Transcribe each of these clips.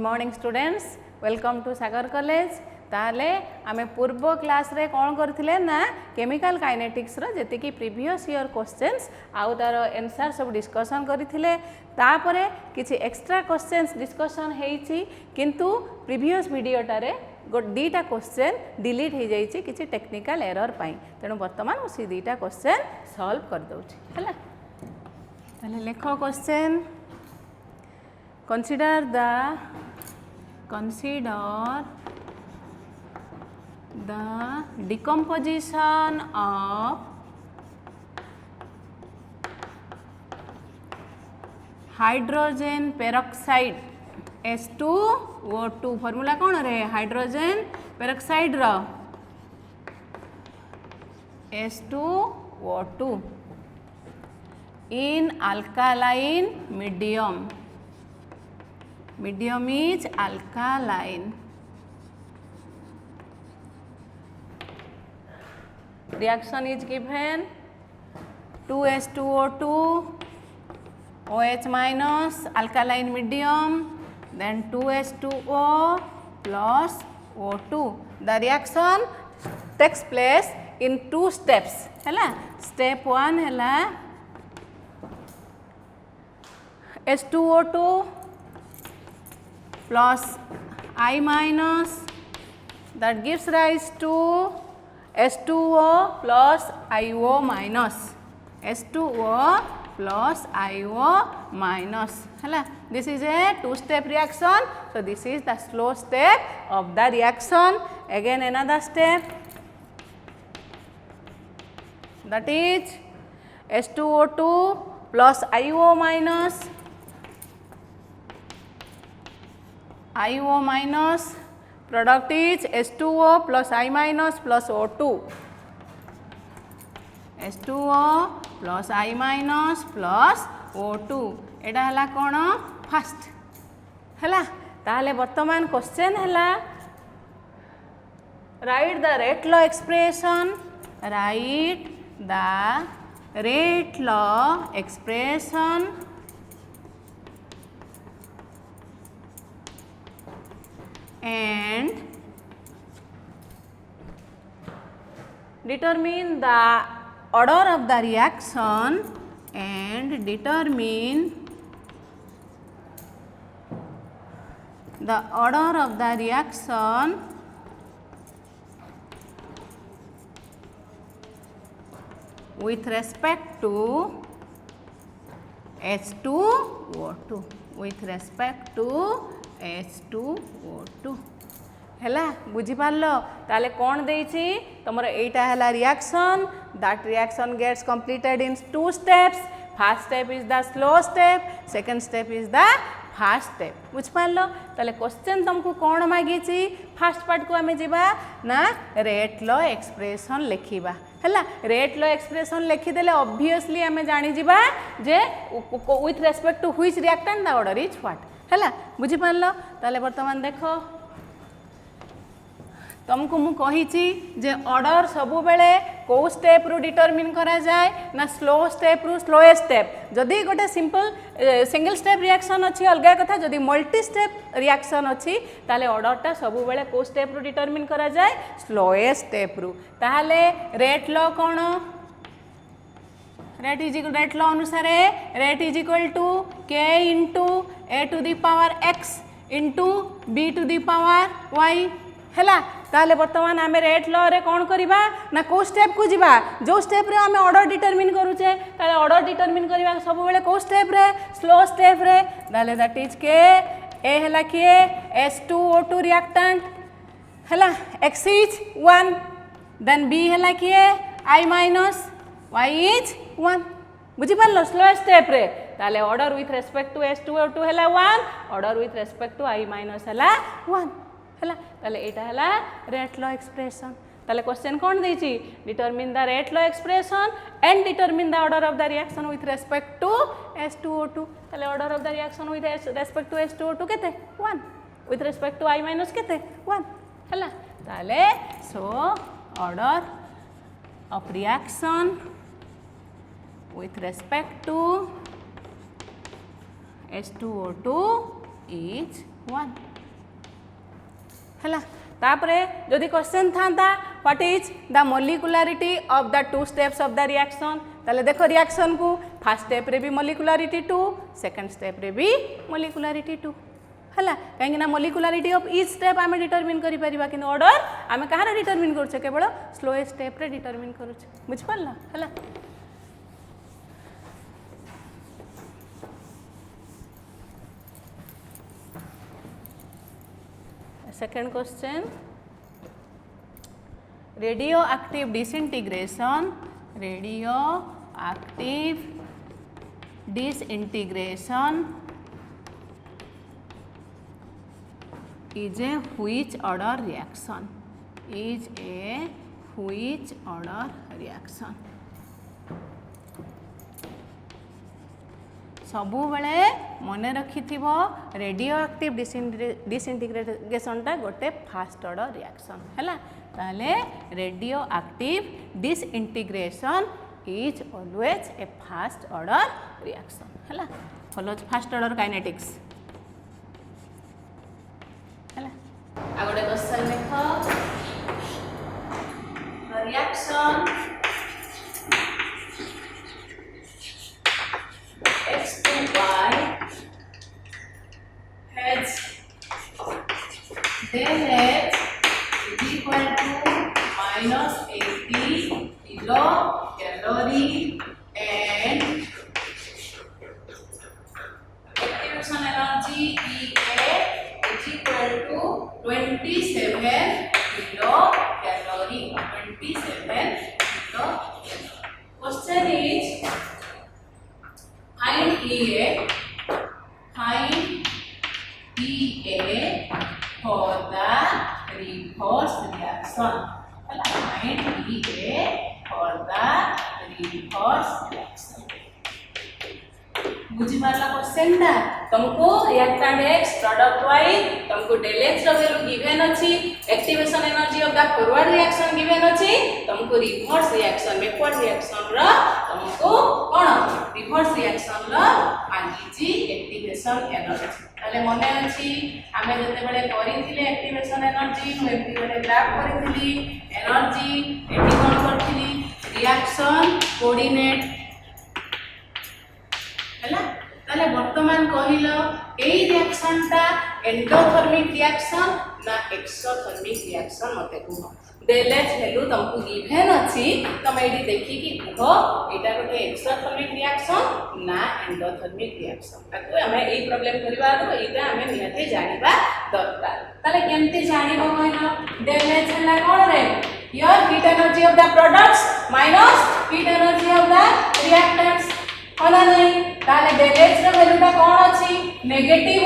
Morning students welcome to Sagar college. ताले आमे पूर्व क्लास रे कौन करथिले ना केमिकल काइनेटिक्स रो जेतिकी प्रीवियस ईयर क्वेश्चंस आउ तार आंसर सब डिस्कशन करथिले। तापरे किछि एक्स्ट्रा क्वेश्चंस डिस्कशन हेइछि किंतु प्रीवियस वीडियोटारे दीटा क्वेश्चन डिलीट हो जाइए किसी टेक्निकल एरर पाई। तेणु बर्तमान मुझे दीटा क्वेश्चन सॉल्व कर दूची है। ताले लेख question consider the decomposition of hydrogen peroxide H2O2 formula कौन रे हाइड्रोजन पेरोक्साइड रो H2O2 in alkaline medium is alkaline. Reaction is given 2H2O2 OH minus alkaline medium, then 2H2O plus O2. The reaction takes place in two steps. है step 1 है H2O2 plus I minus that gives rise to H2O plus IO minus. H2O plus IO minus. This is a two-step reaction. So this is the slow step of the reaction. Again another step, that is H2O2 plus IO minus. IO minus product is H2O plus I minus plus O2. H2O plus I minus plus O2 एटा हला कौन fast है। ताहले वर्तमान question है right the rate law expression. Right the rate law expression and determine the order of the reaction and determine the order of the reaction with respect to H2O2 with respect to H2O2 हैला बुझी पारलो। ताले कौन देइछि तमरो एटा हैला reaction. That reaction gets completed in two steps. First step is the slow step, second step is the fast step. बुझ पारलो। ताले क्वेश्चन तुमको कौन मागिछि फास्ट पार्ट को आमे जिबा ना रेट लॉ एक्सप्रेशन लिखिबा हैला। रेट लॉ एक्सप्रेशन लिखि देले ऑब्वियसली आमे जानि जिबा जे with respect to which reactant the order is what है। बुझी पारल। ताले वर्तमान देख तुमको मु कही जे ऑर्डर सबु बेले को स्टेप रु डिटरमिन करा जाए ना स्लो स्टेप रु स्लोएस्ट स्टेप। जदि गोटे सिंपल सिंगल स्टेप रिएक्शन अच्छी अलग कथा, जदि मल्टी स्टेप रिएक्शन अच्छी ताले ऑर्डरटा सबु बेले को स्टेप रु डिटरमिन करा जाए स्लोएस्ट स्टेप रु। ताले रेट लॉ कौन रेट लॉ अनुसार rate is equal to k into a to the power x into b to the power y है। ताले वर्तमान आमे रेट लॉ रे कौन करिबा ना को स्टेप को जिबा जो स्टेप रे आमे ऑर्डर डिटरमिन करूचे। ताले ऑर्डर डिटरमिन करिबा सब बेले को स्टेप रे स्लो स्टेप रे। ताले दैट इज के a हैला के H2O2 रिएक्टेंट हैला x इज 1, देन b हैला के I माइनस y इज 1। बुझी पारलो स्लो स्टेप रे। ताले order with respect to H2O2 हैला 1, order with respect to I minus हैला 1 हैला। ताले एटा हैला रेट लॉ एक्सप्रेशन। ताले क्वेश्चन कौन देछि determine the rate law expression and determine the order of the reaction with respect to H2O2। ताले order of the reaction with respect to H2O2 केते 1, with respect to I minus केते 1 हैला। ताले so order of reaction with respect to H2O2 is 1. है तापरे जदि question था what is the molecularity of the two steps of the reaction ताले देखो रिएक्शन को फर्स्ट स्टेप रे भी मोलिकुलारिटी 2 सेकंड स्टेप रे भी मोलिकुलारिटी 2 है कहीं मोलिकुलारिटी ऑफ ईच स्टेप आम डिटरमिन करि परिबा कि ऑर्डर आम कहार डिटरमिन करुचे केवल स्लोएस्ट स्टेप रे डिटरमिन करुचे बुझ पारला है second question radioactive disintegration is a which order reaction सबु बेले मन रखि रेडियोएक्टिव डिसइंटीग्रेशन टा गोटे फास्ट ऑर्डर रिएक्शन है ताले radioactive disintegration is always a fast order reaction है फॉलोज फास्ट ऑर्डर काइनेटिक्स है आ गोटे क्वेश्चन देखो reaction X2Y has del H is equal to minus 80 kilocalorie and activation energy EA is equal to 27 kilocalorie. 27 kilocalorie. Question is find EA for the reverse reaction. Find EA for the reverse reaction. बुझी पारला question टा तुमको reactant X product Y तुमको del H रो value given अछि activation energy of the forward reaction given अछि तुमको reverse reaction backward reaction रो तुमको कोन reverse reaction रो मागिछि activation energy ताले मने अछि हमें जते बेले करिथिले एक्टिवेशन एनर्जी मु एमपी गोटे ग्राफ करिथिली एनर्जी एटी कोन करथिली रिएक्शन कोऑर्डिनेट है वर्तमान कहल यही रिएक्शन टा एंडोथर्मिक रिएक्शन ना एक्सोथर्मिक रिएक्शन मते कह del H वैल्यू तुमको गिवन अछि तुम एडी देखि कि कह एटा गोटे एक्सोथर्मिक रिएक्शन ना एंडोथर्मिक रिएक्शन ताको हमें एई प्रॉब्लम करबा तो एटा हमें नियते जानिबा दरकार ताले केमते जानिबो कहल del H हला कोन रे your heat energy of the products minus heat energy of the reactants होना नहीं ताले del H रो वैल्यू ता कोन अछि नेगेटिव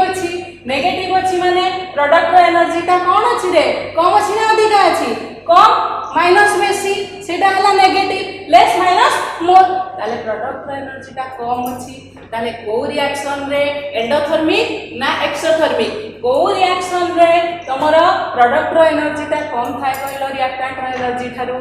अछि माने प्रोडक्ट रो एनर्जी ता कोन अछि रे कम अछि ना अधिक अछि कम माइनस बेसी सेटा हला नेगेटिव लेस माइनस मोर ताले प्रोडक्ट रो एनर्जी ता कम अछि ताले को रिएक्शन रे एंडोथर्मिक ना एक्सोथर्मिक को रिएक्शन रे तमरो प्रोडक्ट रो एनर्जी ता कम थाय कहलो रिएक्टेंट रो एनर्जी थारु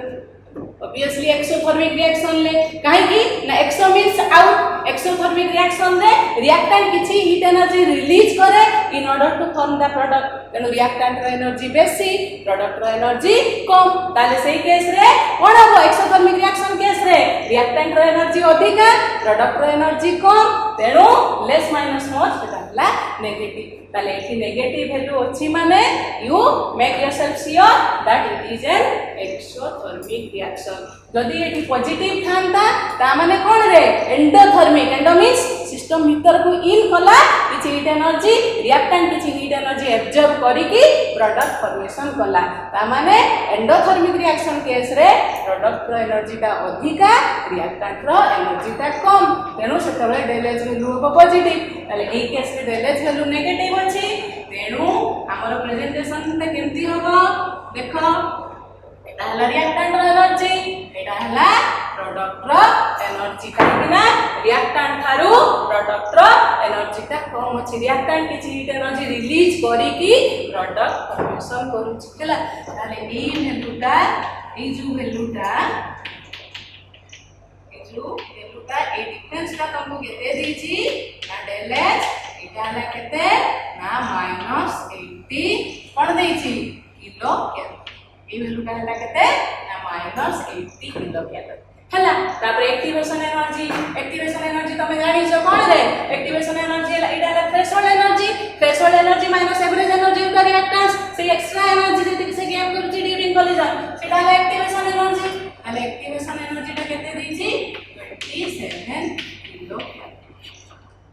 obviously exothermic reaction ले काहे कि ना exo means out exothermic reaction रे reactant किछि heat energy release करे in order to form the product तेनु reactant रो energy बेसी product रो energy कम ताले सेही केस रे कोन हबो exothermic reaction केस रे reactant रो energy अधिका product रो energy कम तेनु less minus more सेटा हला negative ताले एठी नेगेटिव वैल्यू अछि माने you make yourself sure that it is an exothermic reaction जदि एठी पॉजिटिव थांता ता माने कोन रे एंडोथर्मिक एंडो मींस सिस्टम भीतर को इन कला किछि हीट एनर्जी रिएक्टेंट किछि हीट एनर्जी एब्जॉर्ब करी कि प्रोडक्ट फॉर्मेशन कला ता माने एंडोथर्मिक रिएक्शन केस रे प्रोडक्ट रो एनर्जी ता अधिका रिएक्टेंट रो एनर्जी ता कम तेनु सेतबे del H वैल्यू हो पॉजिटिव ताले ए केस रे del H वैल्यू नेगेटिव अछि तेनु हमर प्रेजेंटेशन ता केमती होबो देखो एटा हला रिएक्टेंट रो एनर्जी एटा हला प्रोडक्ट रो एनर्जी काहेकिना रिएक्टेंट थारु प्रोडक्ट रो एनर्जी ता कम अछि रिएक्टेंट किछि हीट एनर्जी रिलीज करी कि प्रोडक्ट फॉर्मेशन करूछि हला ताले ए वैल्यूटा ए जो वैल्यूटा ए डिफरेंस ता तुमको केते देछि ना del H एटा हला केते ना -80 कोन देछि তুমি জানিছো কোন রে एक्टिवेशन एनर्जी एटा है threshold energy minus average energy का रिएक्टेंस से एक्स्ट्रा एनर्जी जति से गेन करूची ड्यूरिंग कोलिजन सेटा है एक्टिवेशन एनर्जी ताले एक्टिवेशन एनर्जी टा केते देछि 27 किलो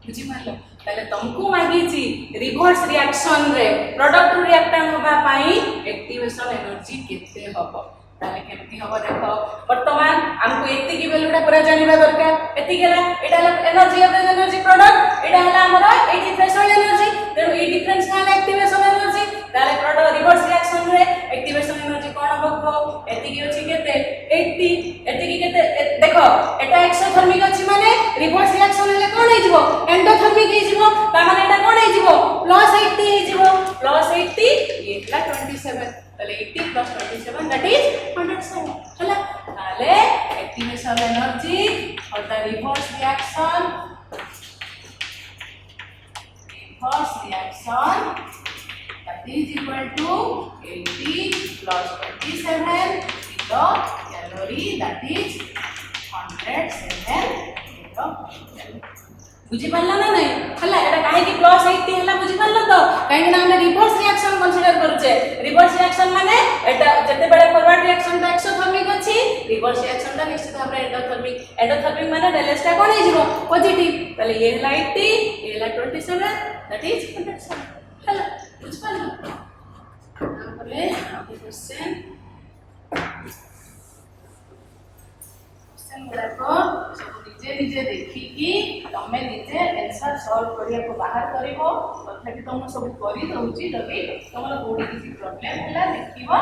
बुझी पारलो ताले तुमको मागिछि रिवर्स रिएक्शन रे प्रोडक्ट रिएक्टेंट होबा पाई एक्टिवेशन एनर्जी केते हबो ताले केमती हबो देखो वर्तमान हमको एति की वैल्यूटा पूरा जानिबा दरकार एति गेला एटा एनर्जी एवरेज एनर्जी प्रोडक्ट एटा हला हमर 80 थ्रेशोल्ड एनर्जी तेनु ई डिफरेंस का एक्टिवेशन एनर्जी ताले प्रोडक्ट रिवर्स रिएक्शन रे एक्टिवेशन एनर्जी कोन हबो एति की अछि केते 80 एति की केते देखो एटा एक्सोथर्मिक अछि माने रिवर्स रिएक्शन हेले कोन हे जिवो एंडोथर्मिक हे जिवो ता माने एटा कोन हे जिवो +80 हे जिवो +80 एटा 27 ताले 80 + 27 दैट इज 107 हला ताले एक्टिवेशन एनर्जी और the reverse reaction that is equal to 80 plus 27 kilo calorie that is 107 kilo बुझी पारला ना नहीं हला एटा काहे की +80 हला बुझी पारला तो काहे ना हम रिवर्स रिएक्शन कंसीडर करूचे रिवर्स रिएक्शन माने एटा जते बेले फॉरवर्ड रिएक्शन ता एक्सोथर्मिक अछि रिवर्स रिएक्शन ता निश्चित भाबरे एंडोथर्मिक माने डेलेस ता कोन हे जिवो पॉजिटिव तले ये हला 80 ये हला 27 दैट इज 107 हला बुझी पारला तापरे आगे क्वेश्चन गुड़ा को निजे निजे देखी कि तमे निजे आंसर सॉल्व करिया को बाहर करिवो तथापि तुम सब करि दउची जबि तमरा कोडी किसी प्रॉब्लम होला देखिबो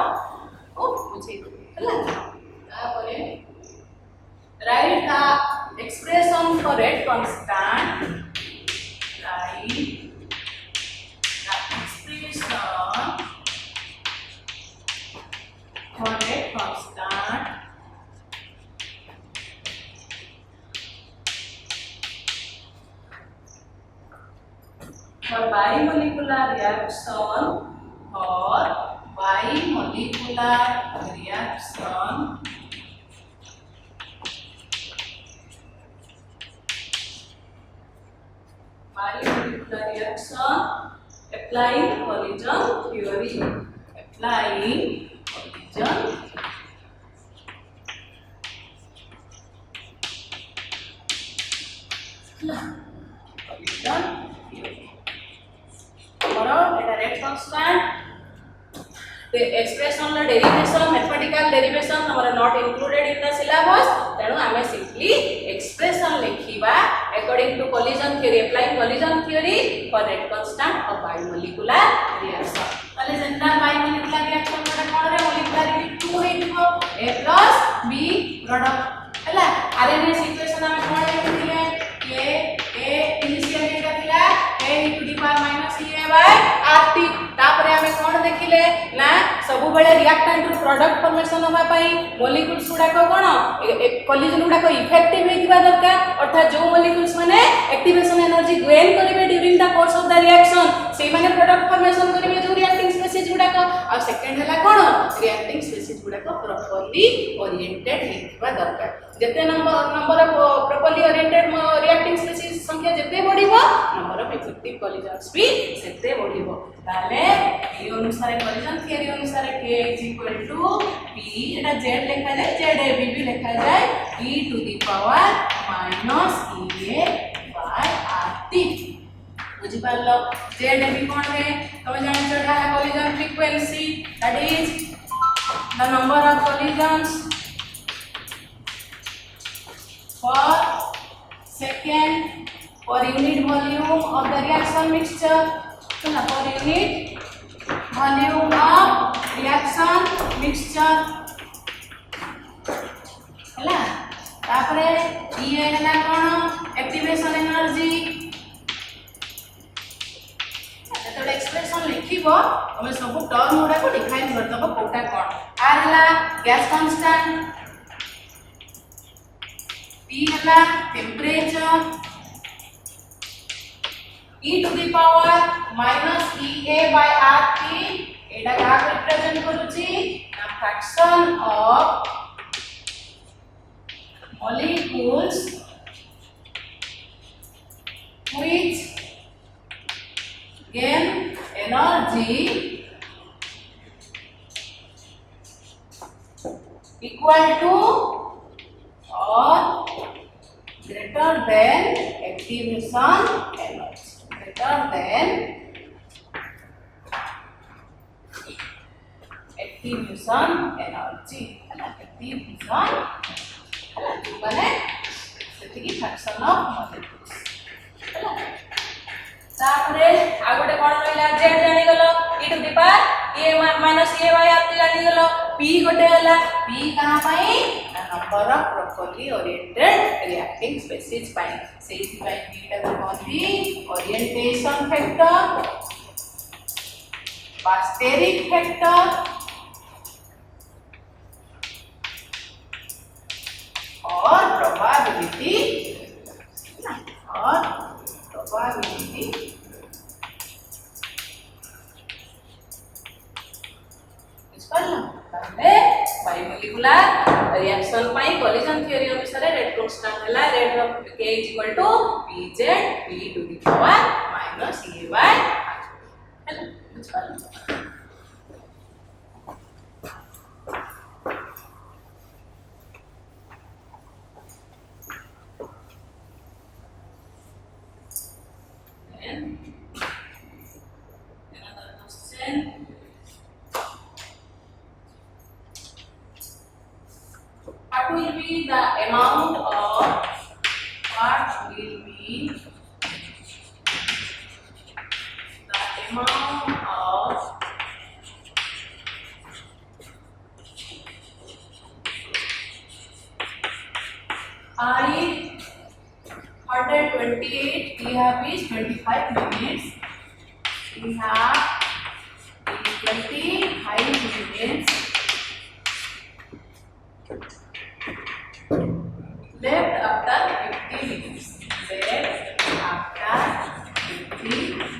ओ बुझे हला तापरे right the expression for rate constant right the expression for rate constant for bimolecular reaction applying collision theory the expression the derivation mathematical derivation are not included in the syllabus तेणु आमे simply expression लिखिबा according to collision theory applying collision theory for rate constant of bimolecular reaction ताले general bimolecular reaction कोन रे molecularity 2 हेतिबो a plus b product हला RNA equation आमे कोन लिखिले a initially एटा थिला a to the power minus e by rt तापरे आमे कोन देखिले ना सब बेले रिएक्टेंट रो प्रोडक्ट फॉर्मेशन होबा पई मॉलिक्यूल्स गुडा को कोन कोलिजन गुडा को इफेक्टिव हेतिबा दरकार अर्थात जो मॉलिक्यूल्स माने एक्टिवेशन एनर्जी गेन करिवे during the course of the reaction से माने प्रोडक्ट फॉर्मेशन करिवे जो रिएक्टिंग स्पीशीज गुडा को और सेकंड हला कोन रिएक्टिंग स्पीशीज गुडा को प्रॉपर्ली ओरिएंटेड हेतिबा दरकार जते number of properly oriented reacting species संख्या जते बढ़िबो नंबर ऑफ इफेक्टिव कोलिजन्स भी सेते बढ़िबो ताले ए अनुसार कोलिजन थियरी अनुसार k p एटा z लिखा जाय z a b भी लिखा जाय e to the power minus e a by rt बुझी पारलो z a b कोन रे तमे जानि छटा collision frequency that is the number of collisions per second per unit volume of the reaction mixture so per unit volume of reaction mixture हला तापरे ये हला कोन activation energy जतोडे expression लिखिबो तमे सब टर्म गुडा को डिफाइन करतबो कोटा कोन आर हला gas constant T हला temperature e to the power minus ea by rt एटा का रिप्रेजेंट करूची fraction of molecules gain energy equal to or greater than activation energy. Greater than activation energy. Activation माने सेटिकी fraction of molecules हैला तापरे आ गोटे कोन रहला z जानि गलो e to the power a minus a y आती जानि गलो p गोटे हला p कहां पाई number of properly oriented reacting species पाई सेही पाई बीटा को कहती ओरिएंटेशन फैक्टर स्टेरिक फैक्टर और probability बायोमोलिकुलर रिएक्शन पाई कोलिजन थ्योरी अनुसार रेट कांस्टेंट हला rate of k is equal to pz p to the power minus a by हेलो बुझपालो what will be the amount of I 128 we have is 25 minutes we have 25 minutes left after 50 minutes left after 50 minutes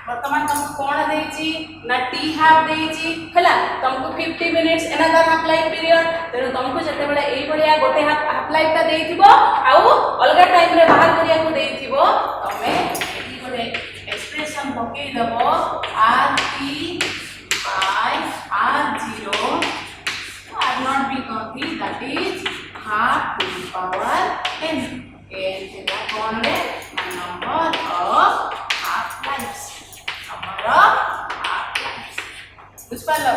वर्तमान तुमको कोन देछि ना T half देछि हला तुमको 50 minutes another half life period तेनु तुमको जते बेले एई बलिया गोटे हाफ लाइफ ता देथिबो आउ अलगा टाइम रे बाहर करिया को देथिबो तमे एठी गोटे एक्सप्रेशन पके दबो rt by r0 r not be copy that is half to the power n n is the number of half lives बुझपालो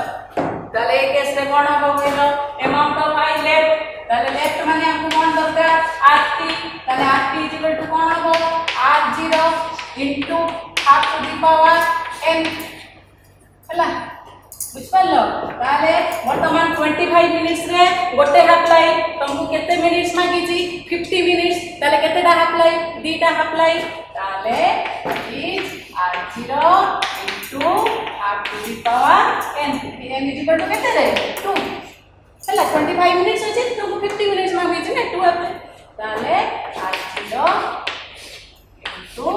ताले केस रे कोन हो गइलो अमाउंट ऑफ आई लेफ्ट ताले लेफ्ट माने हमको कोन दरकार rt ताले rt इक्वल टू कोन हो r0 into half to the power n हला बुझपालो ताले वर्तमान 25 मिनिट्स रे गोटे हाफ लाइफ तुमको केते मिनिट्स मागी छी 50 मिनिट्स ताले केतेटा हाफ लाइफ दीटा हाफ लाइफ ताले is r0 into half to the power n n is equal to केते रे 2 चला 25 मिनिट्स अछि तुमको 50 मिनिट्स मांगे छी ना 2 अपने ताले r0 into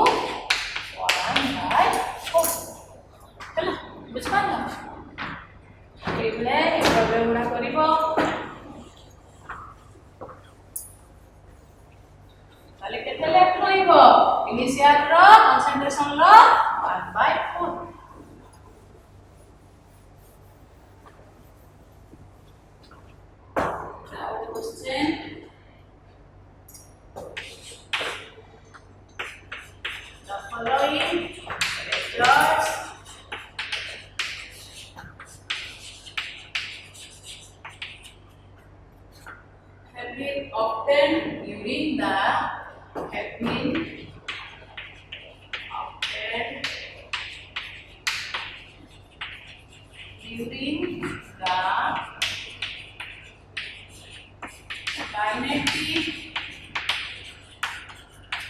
1/4 चला बुझपाला एबले ए प्रॉब्लम गुडा करिवो ताले केते लेफ्ट रहिबो इनिशियल रो कंसंट्रेशन रो 1/4 question the following results have been obtained during the kinetic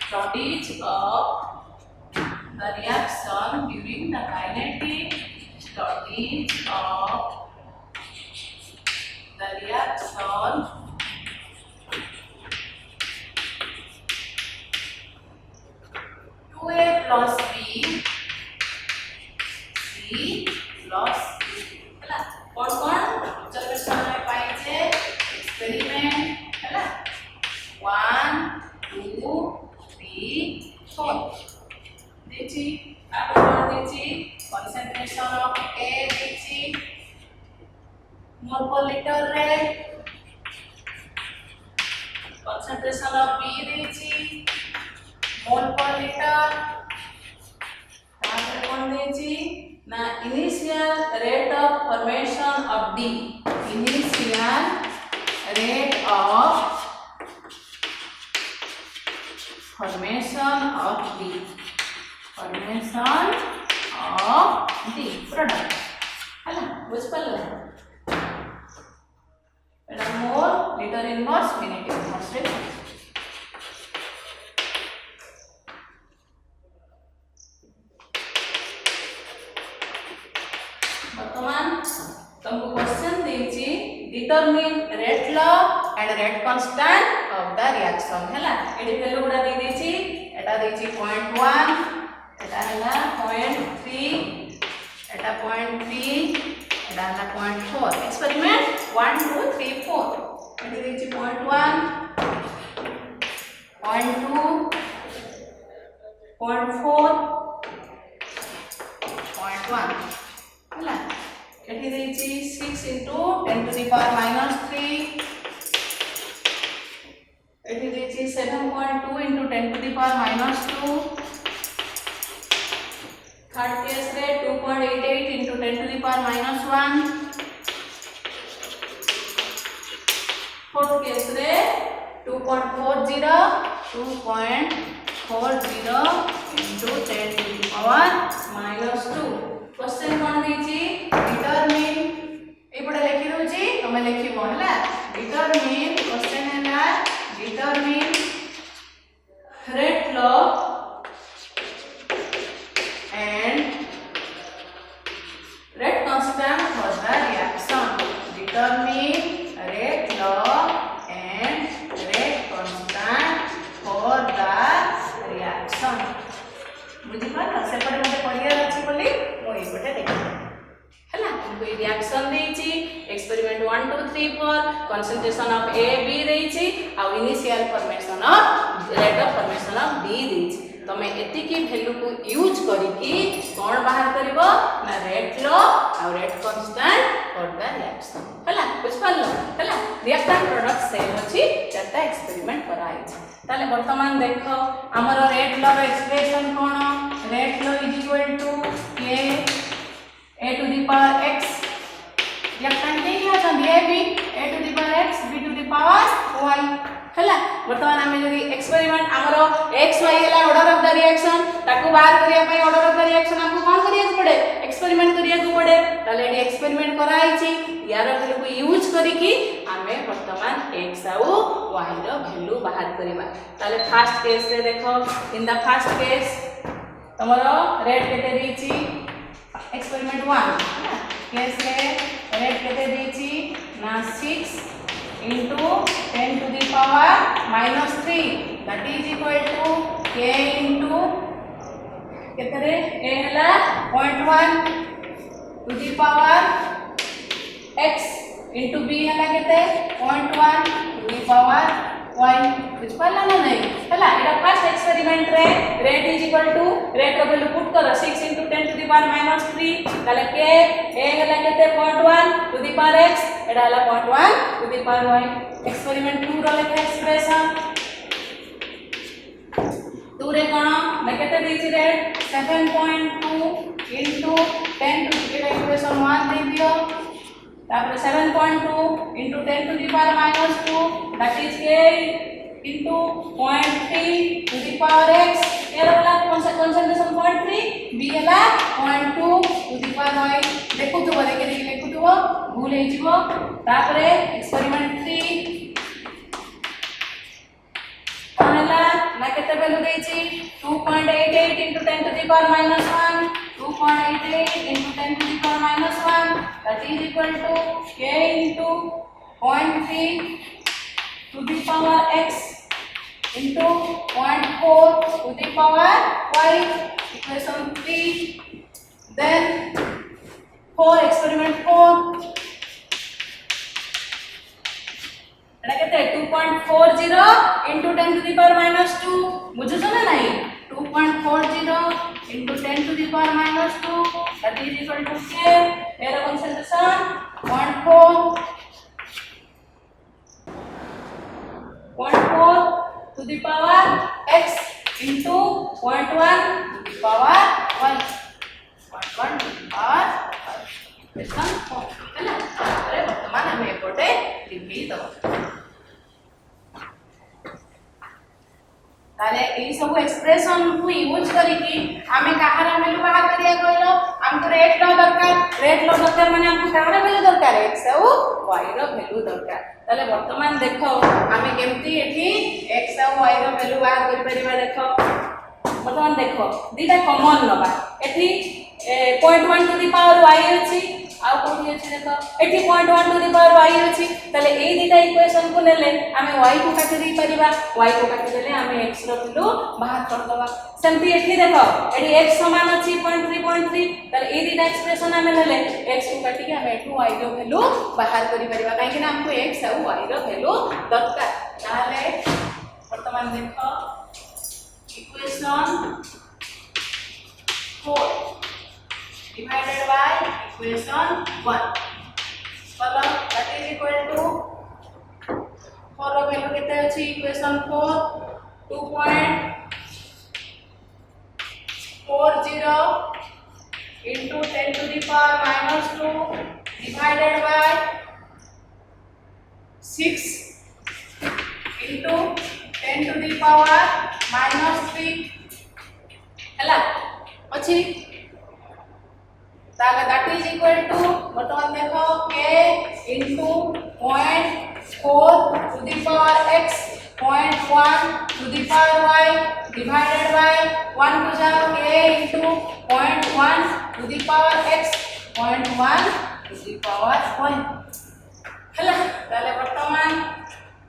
studies of the reaction during the kinetic studies of the reaction two a plus b c plus b हला कौन कौन observation में पाई छे experiment हला 1 2 3 concentration of B ଦେଇଛି mole per liter ତାପରେ କଣ ଦେଇଛି ନା initial rate of formation of D initial rate of formation of D formation of D product ହେଲା ବୁଝିପାରିଲ एटा mole litre inverse minute inverse रे वर्तमान तुमको क्वेश्चन देछि determine rate law and rate constant of the reaction हैला एडी value गुडा दे देछि एटा देछि 0.1 एटा हला 0.3 एटा 0.3 एटा हला 0.4 एक्सपेरिमेंट 1 2 3 4 एडी देछि 0.1 0.2 0.4 0.1 हला एठी देछि 6 into 10 to the power minus 3 एठी देछि 7.2 into 10 to the power minus 2 third case रे 2.88 into 10 to the power minus 1 fourth case रे 2.40 into 10 to the power minus 2 question कोन देछि डिटरमिन एपडे लिखि दोछि तमे लिखिबो हला डिटरमिन क्वेश्चन हैला determine rate law and rate constant for the reaction determine rate law and rate constant for the reaction बुझी पार सेपटे मते परिया अछि बोली ओ एपटे देखि हला हमको ये रिएक्शन देछि experiment 1 2 3 4 concentration of a b देछि आ initial formation of rate of formation of D देछि तमे एति की वैल्यू को यूज करिकी कोन बाहर करबो ना रेट लॉ आ rate constant for the reaction हला बुझ पालो हला रिएक्टेंट प्रोडक्ट सेम अछि चारटा एक्सपेरिमेंट कराई छै ताले वर्तमान देखो हमर रेट लॉ रो एक्सप्रेशन कोन rate law is equal to k a to the power x reactant के क्या छन a b a to the power x b to the power y हला वर्तमान हम जदी एक्सपेरिमेंट हमरो x y हला ऑर्डर ऑफ द रिएक्शन ताको बाहर करिया पई ऑर्डर ऑफ द रिएक्शन हमको कोन करिया को पड़े एक्सपेरिमेंट करिया को पड़े ताले एडी एक्सपेरिमेंट कराई छी यार वैल्यू को यूज करिकी हमें वर्तमान x आ y रो वैल्यू बाहर करबा ताले फर्स्ट केस रे देखो इन द फर्स्ट केस तमरो रेट केते देछि एक्सपेरिमेंट 1 केस रे रेट केते देछि ना 6 into 10 to the power minus 3 that is equal to k into केतरे a हला 0.1 to the power x into b हला केते 0.1 to the power y बुझ पाला ना नहीं हला एटा फर्स्ट एक्सपेरिमेंट रे rate is equal to rate रो वैल्यू पुट करो 6 into 10 to the power minus 3 ताले k a हला केते 0.1 to the power x एटा हला 0.1 to the power y experiment 2 रो लेखा एक्सप्रेशन 2 रे कोन मैं केते देछि rate 7.2 into 10 to the expression 1 दे दियो तापर 7.2 into 10 to the power minus 2 that is k into 0.3 to the power x era वाला concentration 0.3 b हला 0.2 to the power y देखु तो बरे के लिखु तो भूल हे जिवो तापरे एक्सपेरिमेंट 3 कोनला ना केते वैल्यू देछि 2.88 into 10 to the power minus 1 2.88 into 10 to the power minus 1 that is equal to k into 0.3 to the power x into 0.4 to the power y equation 3 then 4 experiment 4 एटा केते 2.40 into 10 to the power minus 2 बुझु छ ना नहीं 2.40 into 10 to the power minus 2 that is equal to k era concentration 0.4 0.4 to the power x into 0.1 to the power y, 0.1 to the power y equation 4 है ना। अरे वर्तमान हमें एपटे लिखि दो ताले एई सब एक्सप्रेशन को यूज करिकी हमें कहार वैल्यू बाहर करिया कहलो हमको रेट लो दरकार माने हमको कहार वैल्यू दरकार x और y रो वैल्यू दरकार ताले वर्तमान देखो हमें केमती एठी x और y रो वैल्यू बाहर करि परिबा देखो वर्तमान देखो दीटा कॉमन नबा एठी 0.1 टू द पावर y अछि आउ कोठी अछि देखो एठी 0.1 टू द पावर y अछि ताले एई दीटा इक्वेशन को नेले हमें y को काटि दै परिबा y को काटि देले हमें x रो वैल्यू बाहर कर दबा सेमती एठी देखो एठी x समान अछि 0.3 ताले एई दीटा एक्सप्रेशन हमें नेले x को काटि के हमें एठू y रो वैल्यू बाहर करि परिबा काहे कि हमको x और y रो वैल्यू दरकार ताले वर्तमान देखो इक्वेशन 4 divided by equation 1 चलो that is equal to 4 रो वैल्यू केते अछि equation 4 2.40 into 10 to the power minus 2 divided by 6 into 10 to the power minus 3 हला अछि ताले that is equal to वर्तमान देखो k into 0.4 to the power x 0.1 to the power y divided by 1 to the k into 0.1 to the power x 0.1 to the power y हला ताले वर्तमान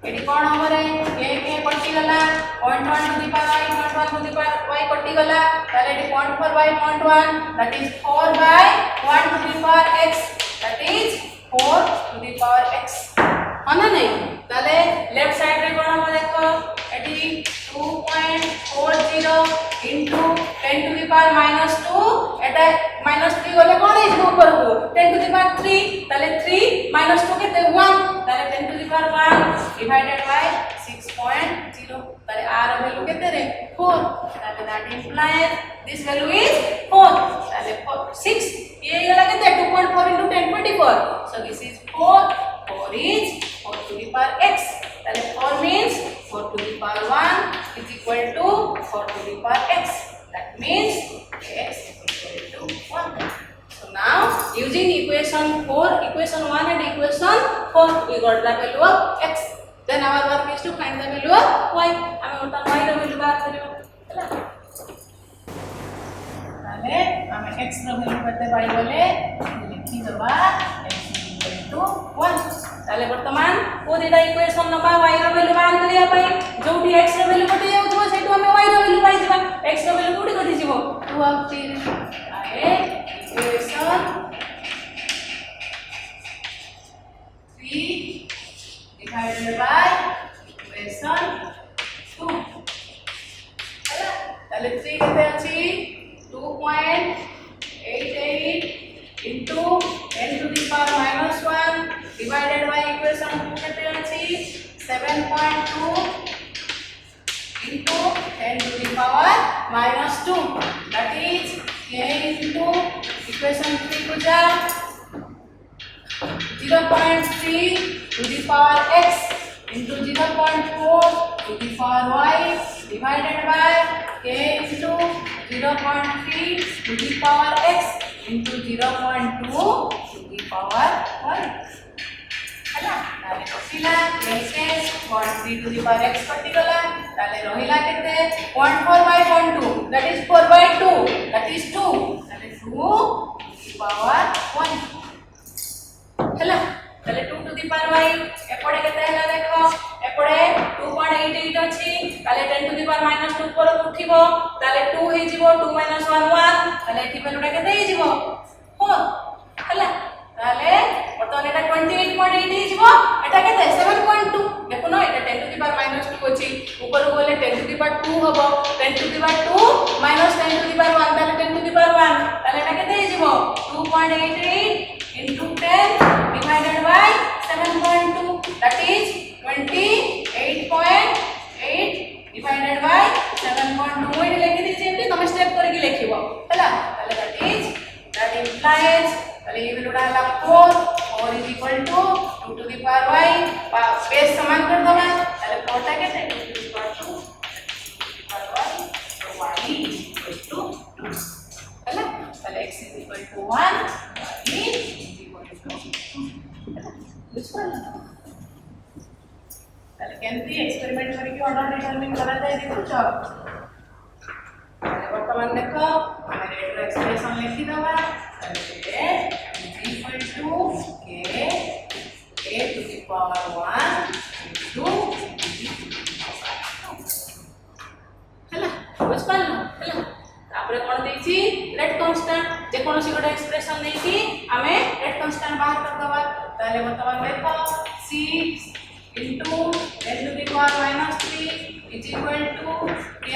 AD कोन हमरे k कटि गला 0.1 to the power y 0.1 to the power y कटि गला ताले AD 0.4 by 0.1 that is 4 by 1 to the power x that is 4 to the power x माने नहीं ताले लेफ्ट साइड रे कोन हम देखो AD 2.40 into 10 to the power minus 2 Etah minus 3 गले कोन है ऊपर को 10 to the power 3 ताले 3 minus 2 केते 1 ताले 10 to the power 1 divided by 6.0 ताले r वैल्यू केते रे 4 ताले that implies this value is 4 ताले 6 ये गला केते 2.4 into 1024 so this is 4 is 4 to the power x ताले 4 means 4 to the power 1 is equal to 4 to the power x that means x is equal to 1 so now using equation 1 and equation 4 we got the value of x then our work is to find the value of y हमें उल्टा y रो value बाहर करियो चला ताले हमें x रो value करते by बोले लिखि दबा x is equal to 1 ताले वर्तमान को दिदा इक्वेशन नबा y रो वैल्यू बाहर करिया पई जोठी x रो वैल्यू कटि जाउथबो सेटु हमें y रो वैल्यू पाई दिबा x रो वैल्यू कोडी कटि जिवो 2 of 3 आए इक्वेशन 3 divided by equation 2 हैला ताले 3 केते अछि 2.88 into 10 to the power minus 1 divided by equation 2 केते अछि 7.2 into 10 to the power minus 2 that is k into equation 3 को जा 0.3 to the power x into 0.4 to the power y divided by k into 0.3 to the power x into 0.2 to the power y हैला ताले कटिला कैसे 0.3 to the power x कटिगला ताले रहिला केते 0.4 by 0.2 that is 4 by 2 that is 2 ताले 2 to the power 1 हैला ताले 2 to the power y एपडे केते हैला देखो एपडे 2.88 अछि ताले 10 to the power minus 2 पर उठिबो ताले 2 हे जिवो 2 minus 1 1 ताले एठी वैल्यूटा केते हे जिवो 4 हैला ताले बर्तमान एटा 28.8 हे जिवो एटा केते 7.2 देखो न एटा 10 to the power minus 2 अछि ऊपर को बोले 10 to the power 2 हबो 10 to the power 2 minus 10 to the power 1 ताले 10 to the power 1 ताले एटा केते हे जिवो 2.88 into 10 divided by 7.2 that is 28.8 divided by 7.2 eighty लिखि दी जेमती तुम स्टेप करके लिखिबो हैला ताले दैट implies ताले ये वैल्यूटा हला 4 is equal to 2 to the power y base समान कर दबा ताले 4 टा केते 2 टू द पावर 2 y तो y is equal to 2 हैला ताले x is equal to 1 y is equal to 2 बुझपाल ताले केमती एक्सपेरिमेंट करके ऑर्डर डिटरमिन करा जाए देखो वर्तमान देखो हमें रेट एक्सप्रेशन लिखी दवा rate is equal to k a to the power 1 into हैला बुझपाल हैला तापरे कोन देछि रेट कांस्टेंट जे कोनोसी गोटे एक्सप्रेशन लेकी हमें रेट कांस्टेंट बाहर कर दवा ताले वर्तमान देखो 6 into 10 to the power -3 is equal to k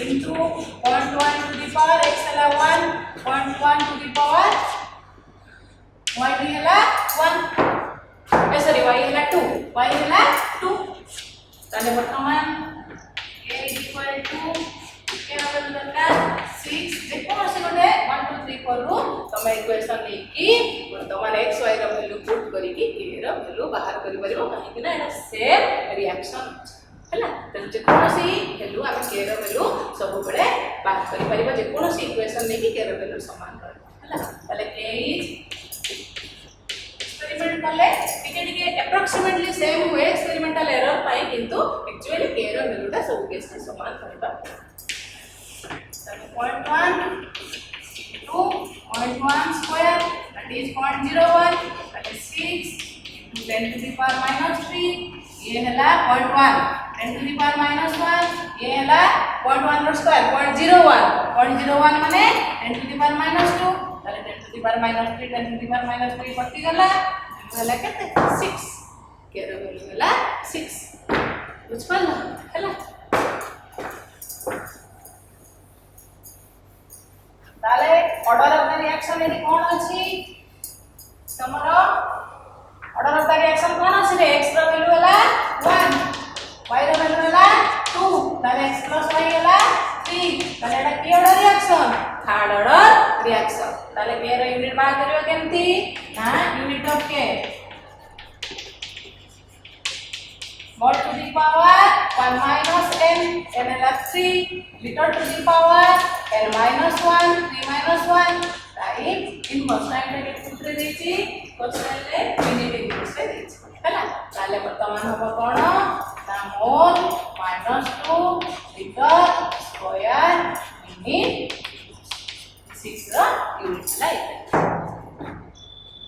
into 0.1 to the power x हला 1 0.1 to the power y भी हला 1 सॉरी y हला 2 y हला 2 ताले वर्तमान k is equal to k बदल दरकार 6 देखो से गोटे 1 2 3 करू तमे इक्वेशन लेकी वर्तमान x y रो वैल्यू पुट करी की k रो वैल्यू बाहर करि परिबो काहे कि ना एटा सेम रिएक्शन हैला त जे कोनोसी वैल्यू आ k रो वैल्यू सब बडे बाहर करि परिबो जे कोनोसी इक्वेशन लेकी k रो वैल्यू समान करबो हैला ताले k इज एक्सपेरिमेंट करले टिके अप्रोक्सीमेटली सेम हुए एक्सपेरिमेंटल एरर पाई किंतु एक्चुअली k रो वैल्यूटा सब केस में समान करबा 0.1 into 0.1 square that is 0.01 that is 6 into 10 to the power -3 ये हला 0.1 10 to the power -1 ये हला 0.1 रो स्क्वायर 0.01 माने 10 to the power -2 ताले 10 to the power -3 10 to the power -3 पट्टी गला हला केते 6 के रो वैल्यू हला 6 बुझपाल हला ताले ऑर्डर ऑफ द रिएक्शन एटी कोन अछि तमरो ऑर्डर ऑफ द रिएक्शन कोन अछि रे x रो वैल्यू हला 1 y रो वैल्यू हला 2 ताले x + y हला 3 ताले एटा की order reaction third order reaction ताले k रो यूनिट बाहर करियो केमती ना unit of k mod to the power 1 minus n n हला 3 liter to the power n minus 1 3 minus 1 time in constant के सूत्र देछि कॉन्स्टेंट ले यूनिट इंग्लिश से देछि हैला ताले वर्तमान होबो कोन ना मोल -2 लीटर स्क्वायर यूनिट 6 रा यूनिट लाइक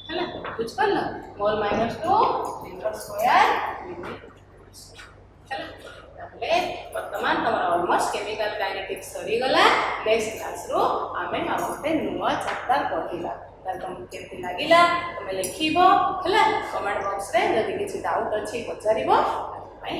हैला कुछ कर लो मोल -2 लीटर स्क्वायर यूनिट ताले वर्तमान तमरा ऑलमोस्ट केमिकल काइनेटिक्स सरी गला नेक्स्ट क्लास रो आमे आउटे नुवा चैप्टर पढिला तार तुम केमति लागिला तुम लिखिबो हैला कमेंट बॉक्स रे जदी किछि डाउट अछि पचारिबो भाई।